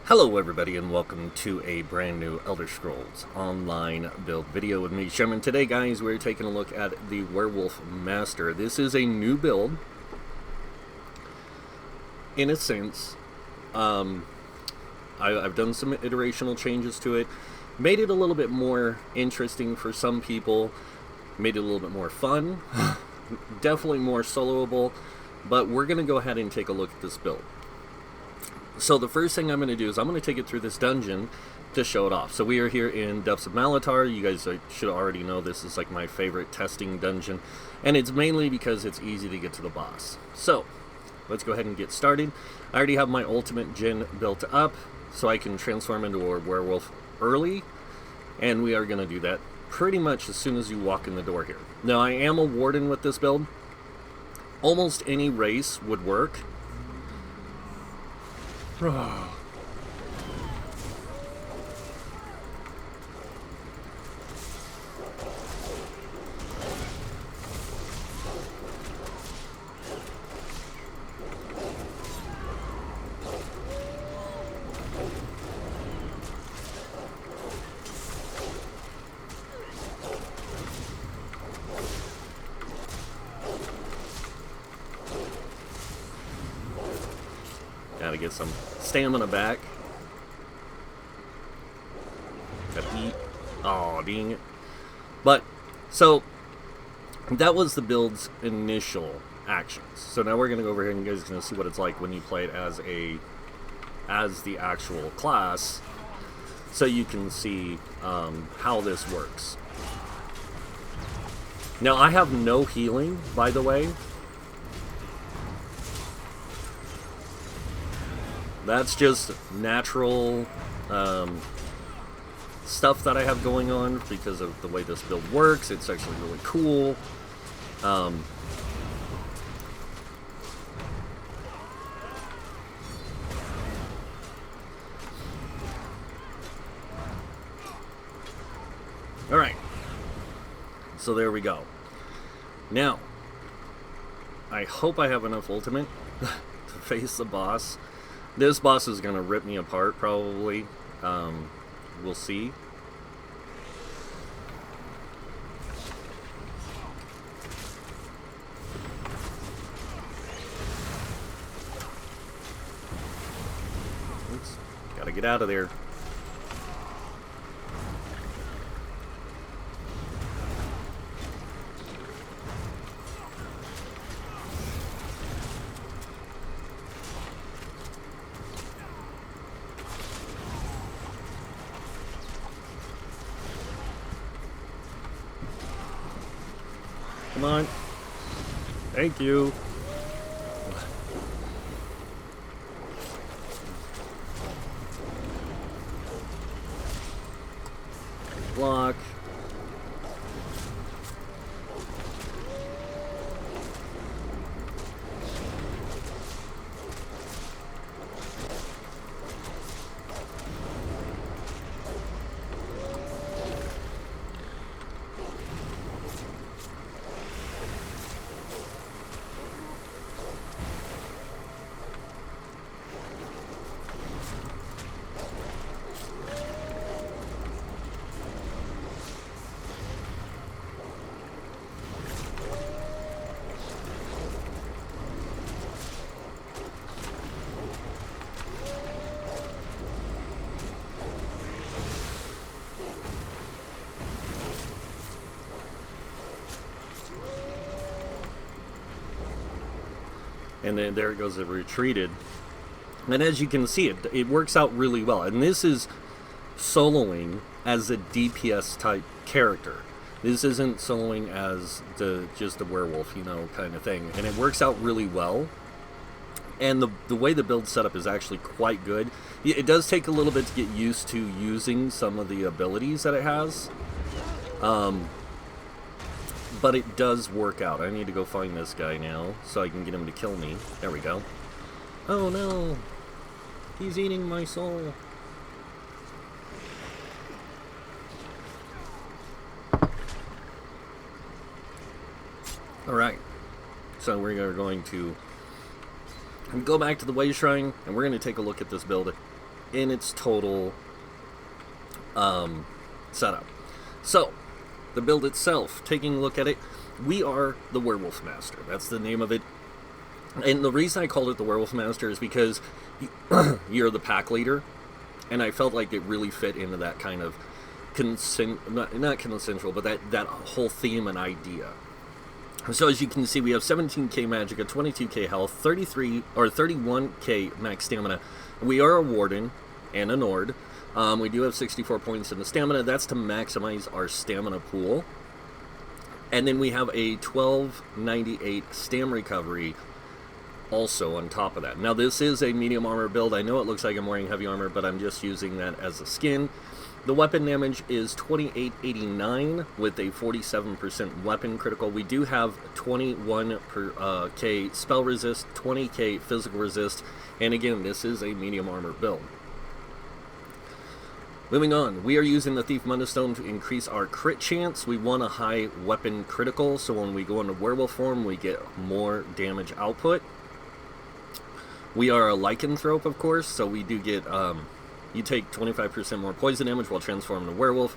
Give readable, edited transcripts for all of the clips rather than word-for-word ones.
Hello everybody and welcome to a brand new Elder Scrolls Online build video with me, Sherman. Today guys, we're taking a look at the Werewolf Master. This is a new build, in a sense. I've done some iterational changes to it, made it a little bit more interesting for some people, made it a little bit more fun, definitely more soloable, but we're going to go ahead and take a look at this build. So the first thing I'm going to do is I'm going to take it through this dungeon to show it off. So we are here in Depths of Malatar. You guys should already know this is like my favorite testing dungeon. And it's mainly because it's easy to get to the boss. So let's go ahead and get started. I already have my ultimate gen built up, so I can transform into a werewolf early. And we are going to do that pretty much as soon as you walk in the door here. Now I am a Warden with this build. Almost any race would work. Gotta get some stamina back. Gotta eat. Oh, dang it. But, so, that was the build's initial actions. So now we're gonna go over here and you guys are gonna see what it's like when you play it as the actual class, so you can see how this works. Now, I have no healing, by the way. That's just natural stuff that I have going on because of the way this build works. It's actually really cool. Alright. So there we go. Now, I hope I have enough ultimate to face the boss. This boss is going to rip me apart, probably. We'll see. Oops. Gotta get out of there. Come on. Thank you. Block. And then there it goes, it retreated. And as you can see, it works out really well. And this is soloing as a DPS type character. This isn't soloing as just a werewolf, you know, kind of thing. And it works out really well. And the way the build setup is actually quite good. It does take a little bit to get used to using some of the abilities that it has. But it does work out. I need to go find this guy now so I can get him to kill me. There we go. Oh no! He's eating my soul. Alright. So we are going to go back to the Way Shrine, and we're going to take a look at this build in its total setup. So, the build itself, taking a look at it, we are the Werewolf Master. That's the name of it. And the reason I called it the Werewolf Master is because you're the pack leader, and I felt like it really fit into that kind of not consensual, but that whole theme and idea. So as you can see, we have 17k magicka, 22k health, 31k max stamina. We are a Warden and a Nord. We do have 64 points in the stamina. That's to maximize our stamina pool. And then we have a 1298 stam recovery also on top of that. Now this is a medium armor build. I know it looks like I'm wearing heavy armor, but I'm just using that as a skin. The weapon damage is 2889 with a 47% weapon critical. We do have 21k spell resist, 20k physical resist, and again, this is a medium armor build. Moving on, we are using the Thief Mundustone to increase our crit chance. We want a high weapon critical, so when we go into werewolf form, we get more damage output. We are a lycanthrope, of course, so we do get, you take 25% more poison damage while transforming to werewolf.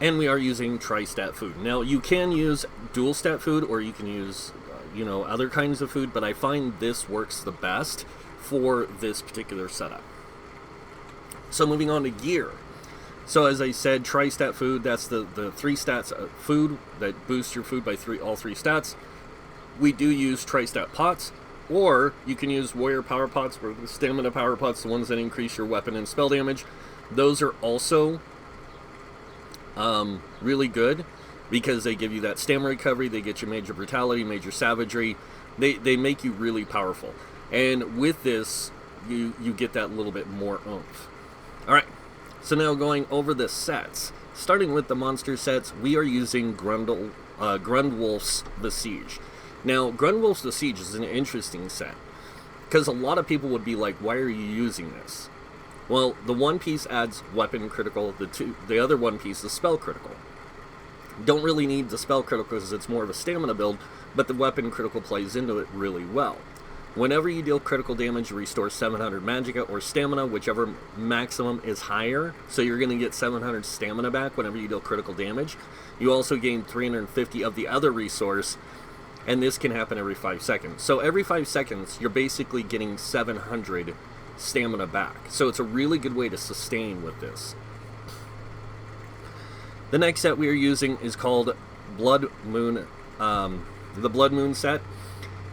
And we are using tri-stat food. Now, you can use dual stat food, or you can use, other kinds of food, but I find this works the best for this particular setup. So moving on to gear. So as I said, tri-stat food, that's the 3 stats food that boosts your food by all 3 stats. We do use tri-stat pots, or you can use warrior power pots, or the stamina power pots, the ones that increase your weapon and spell damage. Those are also really good because they give you that stamina recovery, they get you major brutality, major savagery. They make you really powerful. And with this, you get that little bit more oomph. Alright, so now going over the sets. Starting with the monster sets, we are using Grundwolf's The Siege. Now, Grundwolf's The Siege is an interesting set, because a lot of people would be like, why are you using this? Well, the one piece adds weapon critical, the other one piece is spell critical. Don't really need the spell critical because it's more of a stamina build, but the weapon critical plays into it really well. Whenever you deal critical damage, you restore 700 magicka or stamina, whichever maximum is higher. So you're going to get 700 stamina back whenever you deal critical damage. You also gain 350 of the other resource, and this can happen every 5 seconds. So every 5 seconds, you're basically getting 700 stamina back. So it's a really good way to sustain with this. The next set we are using is called Blood Moon, the Blood Moon set.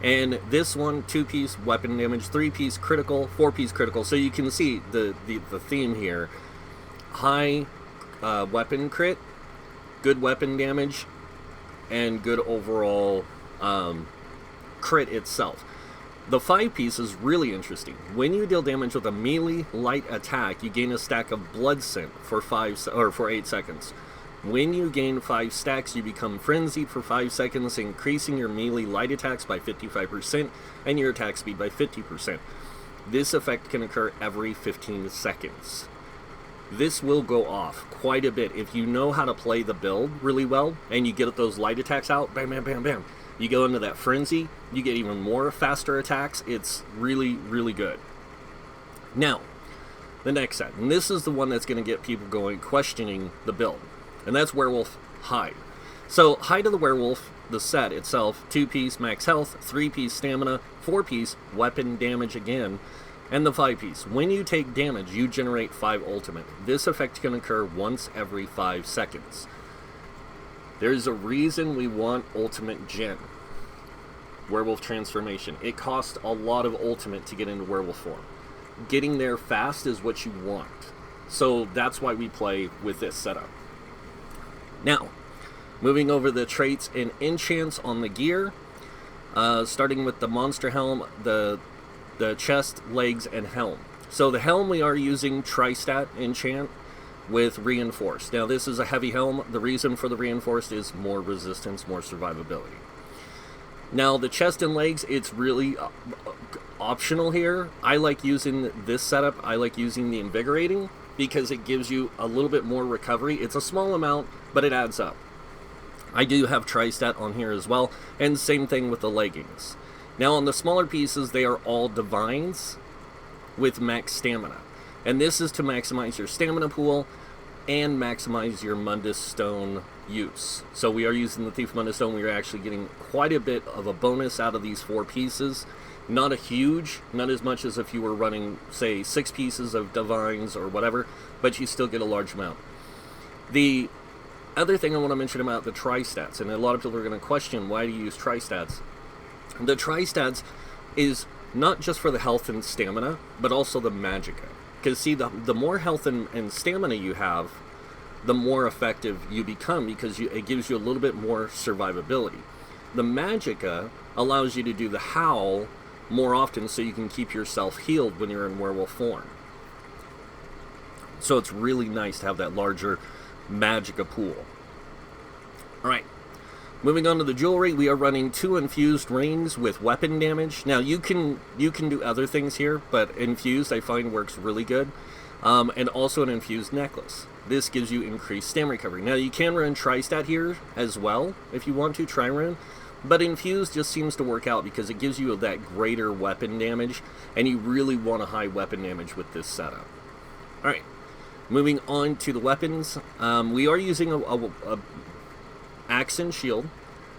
And this one, 2-piece weapon damage, 3-piece critical, 4-piece critical. So you can see the theme here. High weapon crit, good weapon damage, and good overall crit itself. The 5-piece is really interesting. When you deal damage with a melee light attack, you gain a stack of blood scent for 8 seconds. When you gain 5 stacks, you become frenzied for 5 seconds, increasing your melee light attacks by 55% and your attack speed by 50%. This effect can occur every 15 seconds. This will go off quite a bit. If you know how to play the build really well, and you get those light attacks out, bam, bam, bam, bam, you go into that frenzy, you get even more faster attacks. It's really, really good. Now, the next set, and this is the one that's going to get people going, questioning the build. And that's Werewolf Hide. So, Hide of the Werewolf, the set itself, 2-piece max health, 3-piece stamina, 4-piece weapon damage again, and the 5-piece. When you take damage, you generate 5 ultimate. This effect can occur once every 5 seconds. There's a reason we want ultimate gen. Werewolf transformation. It costs a lot of ultimate to get into werewolf form. Getting there fast is what you want. So that's why we play with this setup. Now, moving over the traits and enchants on the gear, starting with the monster helm, the chest, legs, and helm. So the helm, we are using tri-stat enchant with reinforced. Now this is a heavy helm. The reason for the reinforced is more resistance, more survivability. Now the chest and legs, it's really optional here. I like using this setup. I like using the invigorating because it gives you a little bit more recovery. It's a small amount, but it adds up. I do have tri-stat on here as well, and same thing with the leggings. Now on the smaller pieces, they are all divines, with max stamina. And this is to maximize your stamina pool and maximize your Mundus Stone use. So we are using the Thief Mundus Stone. We are actually getting quite a bit of a bonus out of these 4 pieces. Not a huge, not as much as if you were running, say, 6 pieces of Divines or whatever, but you still get a large amount. The other thing I want to mention about the Tri-Stats, and a lot of people are going to question, why do you use Tri-Stats? The Tri-Stats is not just for the health and stamina, but also the Magicka. Because, see, the more health and stamina you have, the more effective you become, because it gives you a little bit more survivability. The Magicka allows you to do the Howl more often, so you can keep yourself healed when you're in werewolf form. So it's really nice to have that larger Magicka pool. Alright, moving on to the jewelry, we are running 2 infused rings with weapon damage. Now you can do other things here, but infused I find works really good. And also an infused necklace. This gives you increased stamina recovery. Now you can run Tri-Stat here as well if you want to, Tri-Run. But infused just seems to work out because it gives you that greater weapon damage, and you really want a high weapon damage with this setup. Alright, moving on to the weapons. We are using a axe and shield.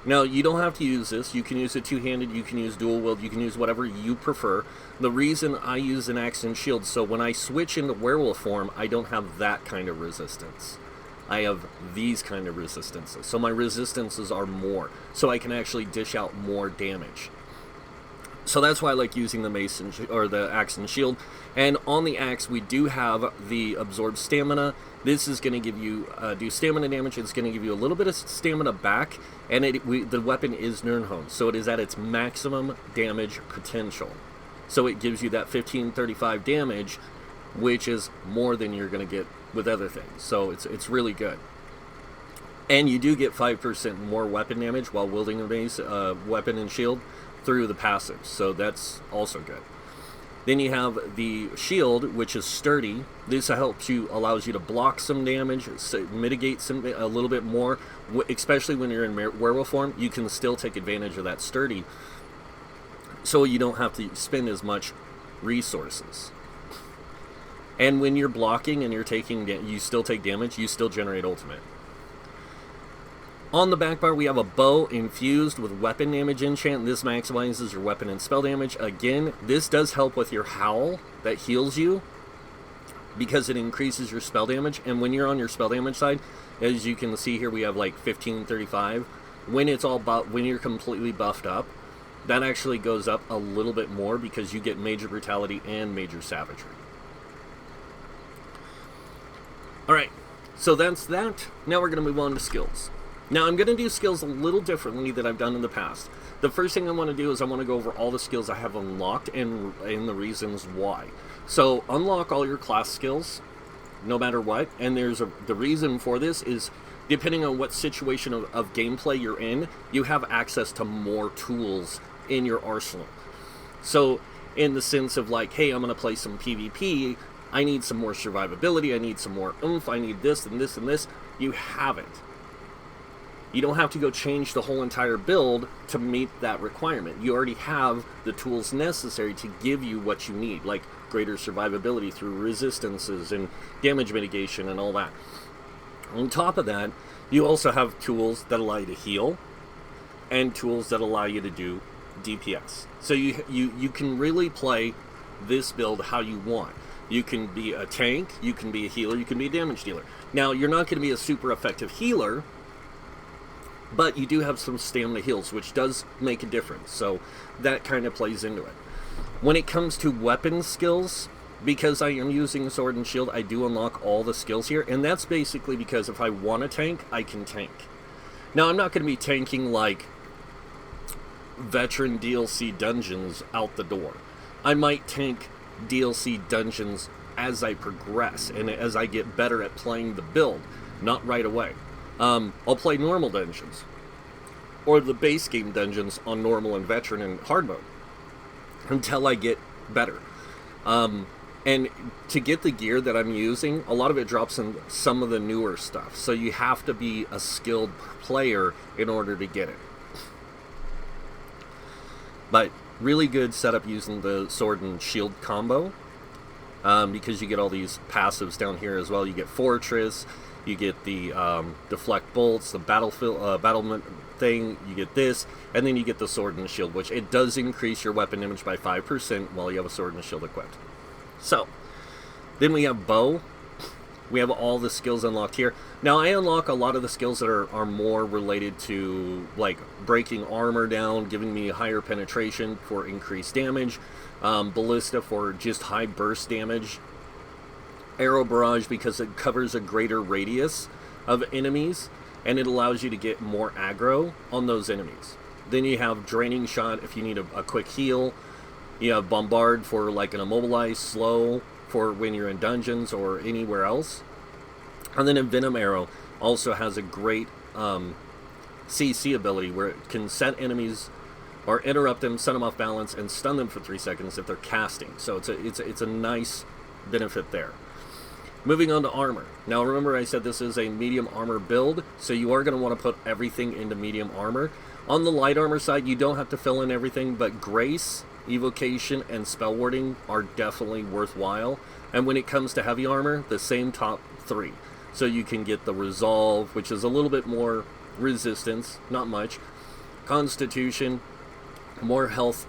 Now, you don't have to use this. You can use it two-handed, you can use dual-wield, you can use whatever you prefer. The reason I use an axe and shield, so when I switch into werewolf form, I don't have that kind of resistance. I have these kind of resistances. So my resistances are more, so I can actually dish out more damage. So that's why I like using the mace or the axe and shield. And on the axe, we do have the absorb stamina. This is going to give you do stamina damage. It's going to give you a little bit of stamina back, and the weapon is Nirnhone, so it is at its maximum damage potential. So it gives you that 1535 damage, which is more than you're going to get with other things. So it's really good. And you do get 5% more weapon damage while wielding a mace, weapon and shield through the passive, so that's also good. Then you have the shield, which is sturdy. This allows you to block some damage, mitigate a little bit more, especially when you're in werewolf form. You can still take advantage of that sturdy, so you don't have to spend as much resources. And when you're blocking and you still take damage, you still generate ultimate. On the back bar, we have a bow infused with weapon damage enchant. This maximizes your weapon and spell damage. Again, this does help with your howl that heals you because it increases your spell damage. And when you're on your spell damage side, as you can see here, we have like 1535. When you're completely buffed up, that actually goes up a little bit more because you get major brutality and major savagery. Alright, so that's that. Now we're going to move on to skills. Now, I'm going to do skills a little differently than I've done in the past. The first thing I want to do is I want to go over all the skills I have unlocked and the reasons why. So, unlock all your class skills, no matter what. And the reason for this is, depending on what situation of gameplay you're in, you have access to more tools in your arsenal. So, in the sense of like, hey, I'm going to play some PvP, I need some more survivability, I need some more oomph, I need this and this and this, you have it. You don't have to go change the whole entire build to meet that requirement. You already have the tools necessary to give you what you need, like greater survivability through resistances and damage mitigation and all that. On top of that, you also have tools that allow you to heal and tools that allow you to do DPS. So you can really play this build how you want. You can be a tank, you can be a healer, you can be a damage dealer. Now, you're not going to be a super effective healer, but you do have some stamina heals, which does make a difference, so that kind of plays into it. When it comes to weapon skills, because I am using Sword and Shield, I do unlock all the skills here, and that's basically because if I want to tank, I can tank. Now, I'm not going to be tanking like veteran DLC dungeons out the door. I might tank DLC dungeons as I progress, and as I get better at playing the build, not right away. I'll play normal dungeons, or the base game dungeons on normal and veteran and hard mode, until I get better. And to get the gear that I'm using, a lot of it drops in some of the newer stuff, so you have to be a skilled player in order to get it. But really good setup using the sword and shield combo. because you get all these passives down here as well. You get Fortress, you get the Deflect Bolts, the Battlement thing, you get this, and then you get the Sword and Shield, which it does increase your weapon damage by 5% while you have a Sword and Shield equipped. So, then we have Bow. We have all the skills unlocked here. Now, I unlock a lot of the skills that are more related to, like, breaking armor down, giving me higher penetration for increased damage, Ballista for just high burst damage, Arrow Barrage because it covers a greater radius of enemies, and it allows you to get more aggro on those enemies. Then you have Draining Shot if you need a quick heal. You have Bombard for, like, an immobilized slow for when you're in dungeons or anywhere else. And then Venom Arrow also has a great CC ability where it can set enemies or interrupt them, set them off balance, and stun them for 3 seconds if they're casting. So it's a nice benefit there. Moving on to armor. Now remember I said this is a medium armor build, so you are going to want to put everything into medium armor. On the light armor side, you don't have to fill in everything, but Grace, Evocation, and Spell Warding are definitely worthwhile. And when it comes to heavy armor, the same top 3. So you can get the Resolve, which is a little bit more resistance, not much. Constitution, more health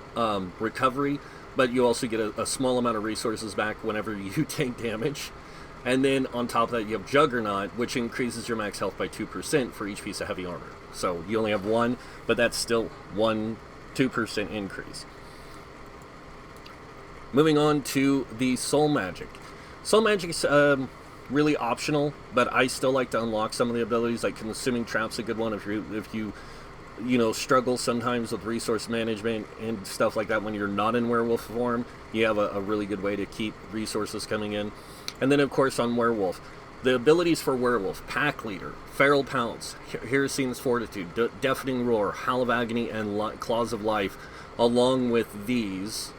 recovery, but you also get a small amount of resources back whenever you take damage. And then on top of that, you have Juggernaut, which increases your max health by 2% for each piece of heavy armor. So you only have 1, but that's still 2% increase. Moving on to the Soul Magic. Soul Magic's really optional, but I still like to unlock some of the abilities, like Consuming Trap's a good one if you struggle sometimes with resource management and stuff like that when you're not in werewolf form. You have a really good way to keep resources coming in. And then, of course, on Werewolf, the abilities for Werewolf: Pack Leader, Feral Pounce, Hiracine's Fortitude, Deafening Roar, Howl of Agony, and Claws of Life, along with these,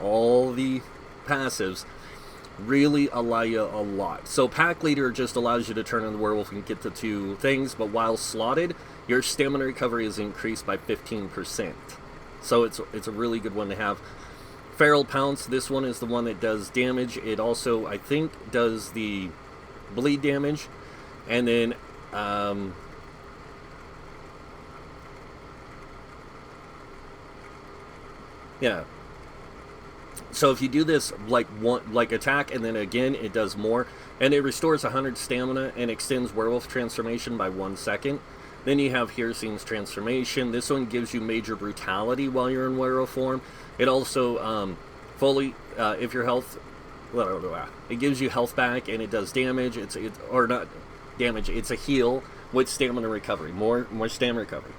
all the passives, really allow you a lot. So Pack Leader just allows you to turn on the werewolf and get the 2 things, but while slotted, your stamina recovery is increased by 15%. So it's a really good one to have. Feral Pounce, this one is the one that does damage. It also, I think, does the bleed damage. And then yeah. So if you do this like attack and then again, it does more, and it restores 100 stamina and extends werewolf transformation by 1 second. Then you have Hiracine's Transformation. This one gives you major brutality while you're in werewolf form. It also if your health, it gives you health back and it does damage. It's a heal with stamina recovery, more stamina recovery.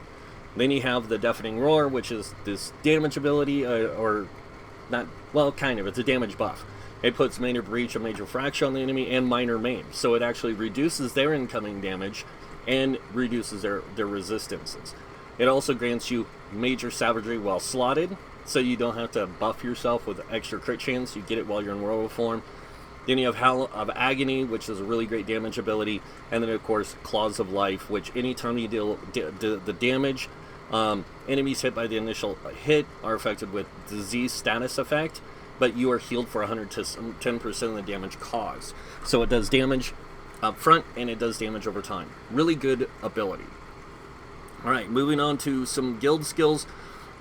Then you have the Deafening Roar, which is this damage ability, it's a damage buff. It puts Minor Breach and Major Fracture on the enemy and Minor Maim, so it actually reduces their incoming damage and reduces their resistances. It also grants you Major Savagery while slotted, so you don't have to buff yourself with extra crit chance. You get it while you're in werewolf form. Then you have Howl of Agony, which is a really great damage ability, and then of course Claws of Life, which anytime you deal the damage, enemies hit by the initial hit are affected with disease status effect, but you are healed for 110% of the damage caused. So it does damage up front and it does damage over time. Really good ability. Alright, moving on to some guild skills.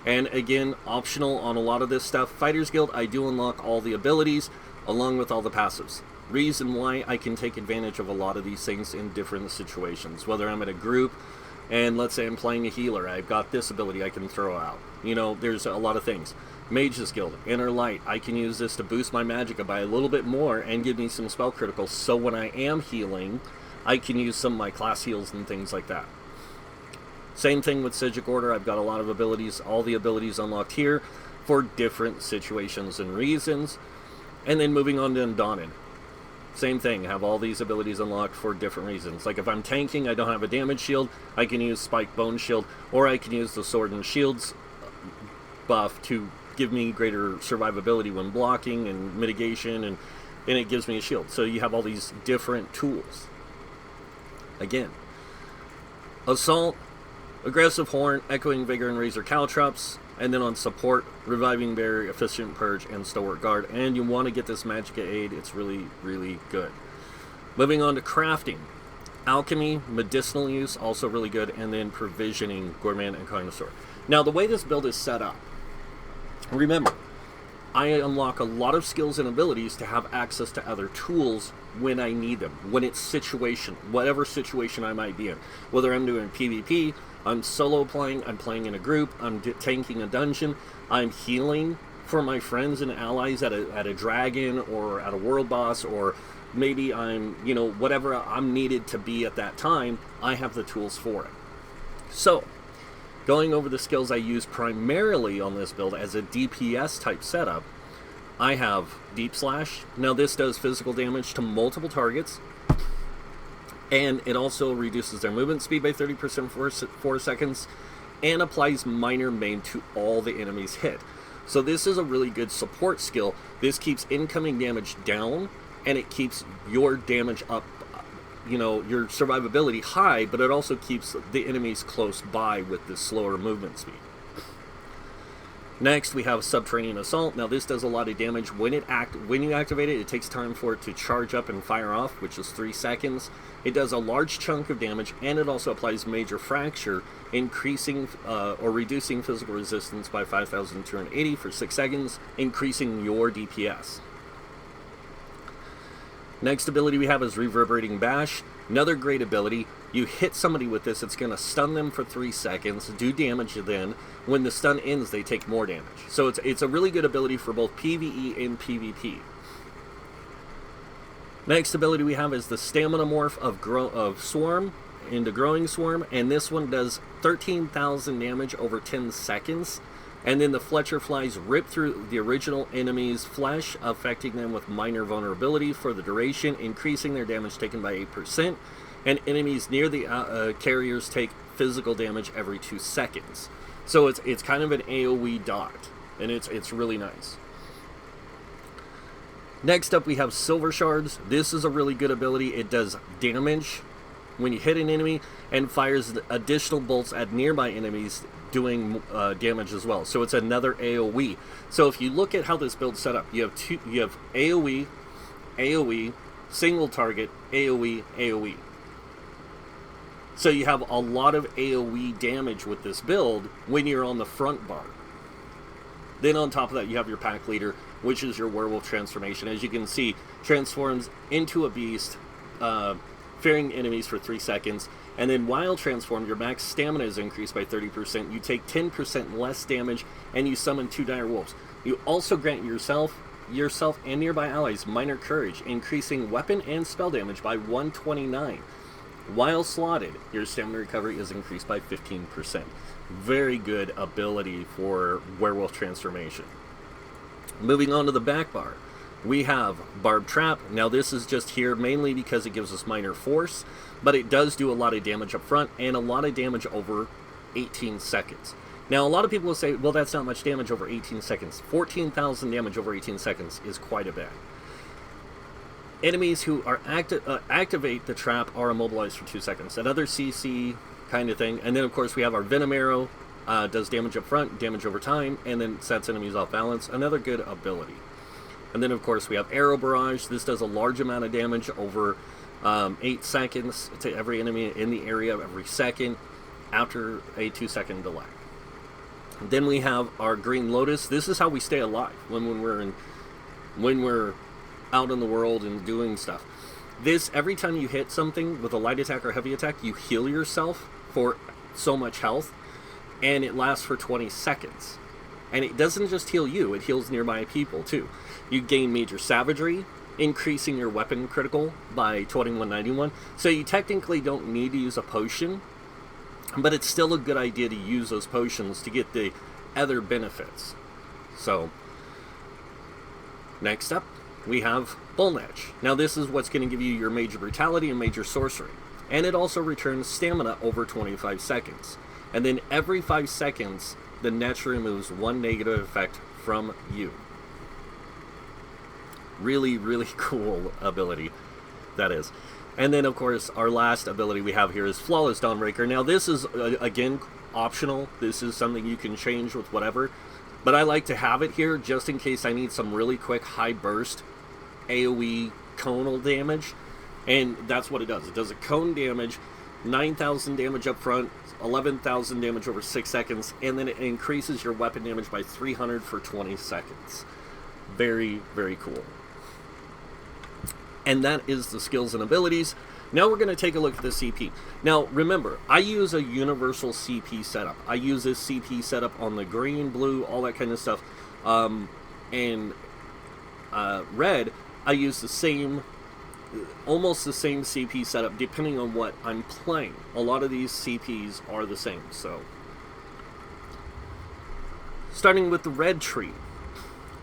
And again, optional on a lot of this stuff. Fighter's Guild, I do unlock all the abilities along with all the passives. Reason why I can take advantage of a lot of these things in different situations. Whether I'm in a group and let's say I'm playing a healer, I've got this ability I can throw out. There's a lot of things. Mage's Guild, Inner Light, I can use this to boost my magicka by a little bit more and give me some spell criticals, so when I am healing, I can use some of my class heals and things like that. Same thing with Psijic Order, I've got a lot of abilities, all the abilities unlocked here for different situations and reasons. And then moving on to Undaunted. Same thing, have all these abilities unlocked for different reasons. Like if I'm tanking, I don't have a damage shield, I can use Spike Bone Shield, or I can use the Sword and Shields buff to give me greater survivability when blocking and mitigation, and it gives me a shield. So you have all these different tools. Again, Assault, Aggressive Horn, Echoing Vigor, and Razor Caltrops. And then on support, Reviving Berry, Efficient Purge, and Stalwart Guard. And you want to get this Magic Aid. It's really, really good. Moving on to crafting. Alchemy, medicinal use, also really good. And then provisioning, Gourmand, and Connoisseur. Now, the way this build is set up, remember, I unlock a lot of skills and abilities to have access to other tools when I need them, when it's situation, whatever situation I might be in. Whether I'm doing PvP, I'm solo playing, I'm playing in a group, I'm tanking a dungeon, I'm healing for my friends and allies at a dragon or at a world boss, or maybe I'm, you know, whatever I'm needed to be at that time, I have the tools for it. So, going over the skills I use primarily on this build as a DPS type setup, I have Deep Slash. Now this does physical damage to multiple targets, and it also reduces their movement speed by 30% for 4 seconds, and applies minor maim to all the enemies hit. So this is a really good support skill. This keeps incoming damage down, and it keeps your damage up, you know, your survivability high, but it also keeps the enemies close by with this slower movement speed. Next, we have Subterranean Assault. Now this does a lot of damage. When you activate it, it takes time for it to charge up and fire off, which is 3 seconds. It does a large chunk of damage, and it also applies Major Fracture, increasing or reducing physical resistance by 5,280 for 6 seconds, increasing your DPS. Next ability we have is Reverberating Bash. Another great ability. You hit somebody with this, it's going to stun them for 3 seconds, do damage then. When the stun ends, they take more damage. So it's a really good ability for both PvE and PvP. Next ability we have is the Stamina Morph of Swarm into Growing Swarm, and this one does 13,000 damage over 10 seconds. And then the Fletcher Flies rip through the original enemy's flesh, affecting them with minor vulnerability for the duration, increasing their damage taken by 8%. And enemies near the carriers take physical damage every 2 seconds. So it's kind of an AoE dot, and it's really nice. Next up we have Silver Shards. This is a really good ability. It does damage when you hit an enemy and fires additional bolts at nearby enemies, doing damage as well. So it's another AoE. So if you look at how this build's set up, you have AoE, AoE, single target, AoE, AoE. So you have a lot of AoE damage with this build when you're on the front bar. Then on top of that, you have your pack leader, which is your werewolf transformation. As you can see, transforms into a beast, fearing enemies for 3 seconds. And then while transformed, your max stamina is increased by 30%. You take 10% less damage, and you summon 2 dire wolves. You also grant yourself and nearby allies minor courage, increasing weapon and spell damage by 129. While slotted, your stamina recovery is increased by 15%. Very good ability for werewolf transformation. Moving on to the back bar, we have Barb Trap. Now this is just here mainly because it gives us minor force, but it does do a lot of damage up front and a lot of damage over 18 seconds. Now a lot of people will say, well, that's not much damage over 18 seconds. 14,000 damage over 18 seconds is quite a bit. Enemies who are activate the trap are immobilized for 2 seconds. Another CC kind of thing. And then of course we have our Venom Arrow, does damage up front, damage over time, and then sets enemies off balance. Another good ability. And then of course we have Arrow Barrage. This does a large amount of damage over 8 seconds to every enemy in the area every second after a 2-second delay. Then we have our Green Lotus. This is how we stay alive when we're out in the world and doing stuff. This, every time you hit something with a light attack or heavy attack, you heal yourself for so much health, and it lasts for 20 seconds. And it doesn't just heal you, it heals nearby people too. You gain Major Savagery, increasing your weapon critical by 2191. So you technically don't need to use a potion, but it's still a good idea to use those potions to get the other benefits. So, next up, we have Bull Netch. Now this is what's going to give you your Major Brutality and Major Sorcery. And it also returns stamina over 25 seconds. And then every 5 seconds, the Netch removes 1 negative effect from you. Really, really cool ability, that is. And then, of course, our last ability we have here is Flawless Dawnbreaker. Now, this is, again, optional. This is something you can change with whatever. But I like to have it here just in case I need some really quick high burst AoE conal damage. And that's what it does. It does a cone damage, 9,000 damage up front, 11,000 damage over 6 seconds, and then it increases your weapon damage by 300 for 20 seconds. Very, very cool. And that is the skills and abilities. Now we're going to take a look at the CP. Now remember, I use a universal CP setup. I use this CP setup on the green, blue, all that kind of stuff. And red, I use the same, almost the same CP setup depending on what I'm playing. A lot of these CPs are the same. So, starting with the red tree.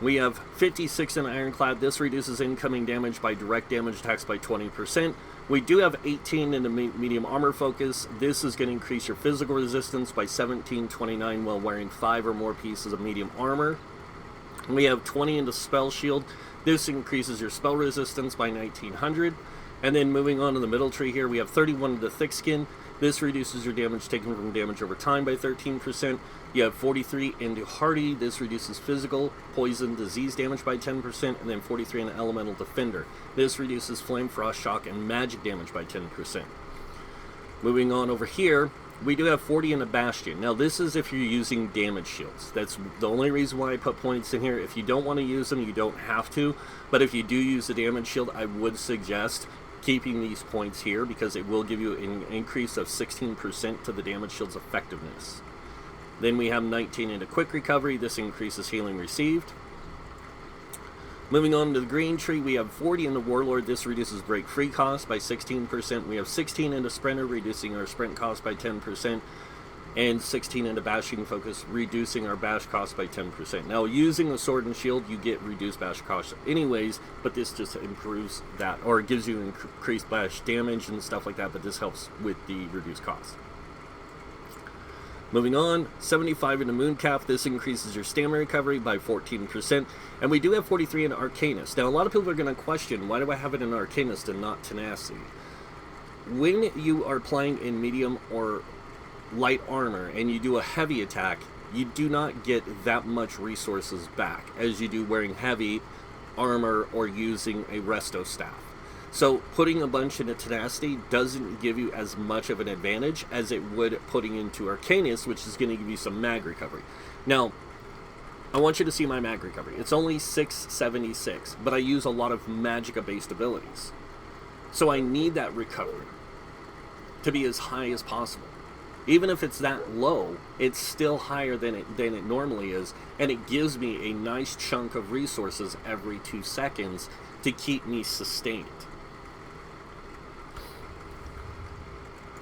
We have 56 in Ironclad. This reduces incoming damage by direct damage attacks by 20%. We do have 18 in the medium armor focus. This is going to increase your physical resistance by 1729 while wearing 5 or more pieces of medium armor. We have 20 into spell shield. This increases your spell resistance by 1900. And then moving on to the middle tree here, we have 31 into thick skin. This reduces your damage taken from damage over time by 13%. You have 43 into Hardy. This reduces physical, poison, disease damage by 10%. And then 43 into Elemental Defender. This reduces flame, frost, shock, and magic damage by 10%. Moving on over here, we do have 40 into Bastion. Now this is if you're using damage shields. That's the only reason why I put points in here. If you don't want to use them, you don't have to. But if you do use the damage shield, I would suggest keeping these points here because it will give you an increase of 16% to the damage shield's effectiveness. Then we have 19 into quick recovery. This increases healing received. Moving on to the green tree, we have 40 into Warlord. This reduces break free cost by 16%. We have 16 into Sprinter, reducing our sprint cost by 10%. And 16 into Bashing Focus, reducing our bash cost by 10%. Now, using the sword and shield, you get reduced bash cost anyways, but this just improves that, or it gives you increased bash damage and stuff like that, but this helps with the reduced cost. Moving on, 75 into Mooncalf. This increases your stamina recovery by 14%. And we do have 43 into Arcanist. Now, a lot of people are going to question, why do I have it in Arcanist and not Tenacity? When you are playing in medium or light armor and you do a heavy attack, you do not get that much resources back as you do wearing heavy armor or using a resto staff. So putting a bunch into Tenacity doesn't give you as much of an advantage as it would putting into Arcanist, which is going to give you some mag recovery. Now, I want you to see my mag recovery. It's only 676, but I use a lot of Magicka based abilities. So I need that recovery to be as high as possible. Even if it's that low, it's still higher than it normally is, and it gives me a nice chunk of resources every 2 seconds to keep me sustained.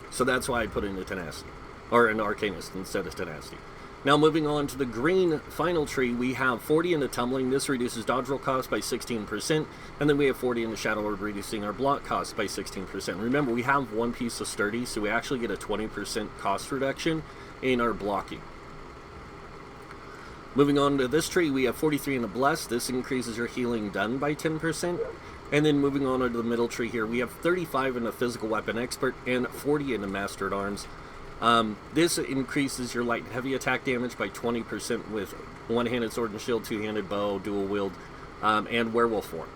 So that's why I put it into Tenacity, or an Arcanist instead of Tenacity. Now moving on to the green final tree, we have 40 into Tumbling. This reduces dodge roll cost by 16%, and then we have 40 into Shadow Lord, reducing our block cost by 16%. Remember, we have one piece of Sturdy, so we actually get a 20% cost reduction in our blocking. Moving on to this tree, we have 43 into Bless. This increases your healing done by 10%. And then moving on to the middle tree here, we have 35 into Physical Weapon Expert and 40 into Master at Arms. This increases your light and heavy attack damage by 20% with one-handed sword and shield, two-handed bow, dual wield, and werewolf form.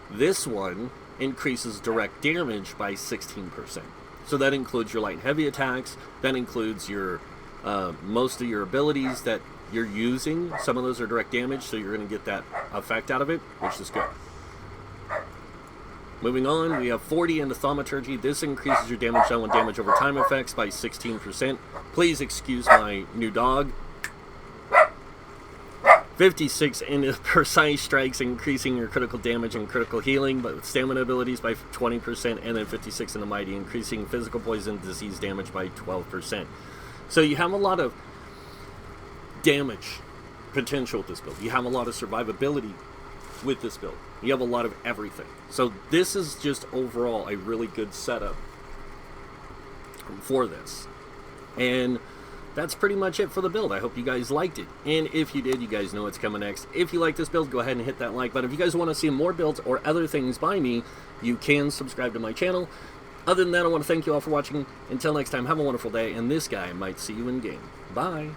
This one increases direct damage by 16%. So that includes your light and heavy attacks. That includes your most of your abilities that you're using. Some of those are direct damage, so you're going to get that effect out of it, which is good. Moving on, we have 40 into Thaumaturgy. This increases your damage done with damage over time effects by 16%. Please excuse my new dog. 56 into Precise Strikes, increasing your critical damage and critical healing, but with stamina abilities by 20%, and then 56 into Mighty, increasing physical poison disease damage by 12%. So you have a lot of damage potential with this build. You have a lot of survivability with this build. You have a lot of everything. So this is just overall a really good setup for this. And that's pretty much it for the build. I hope you guys liked it. And if you did, you guys know what's coming next. If you like this build, go ahead and hit that like button. If you guys want to see more builds or other things by me, you can subscribe to my channel. Other than that, I want to thank you all for watching. Until next time, have a wonderful day, and this guy might see you in game. Bye.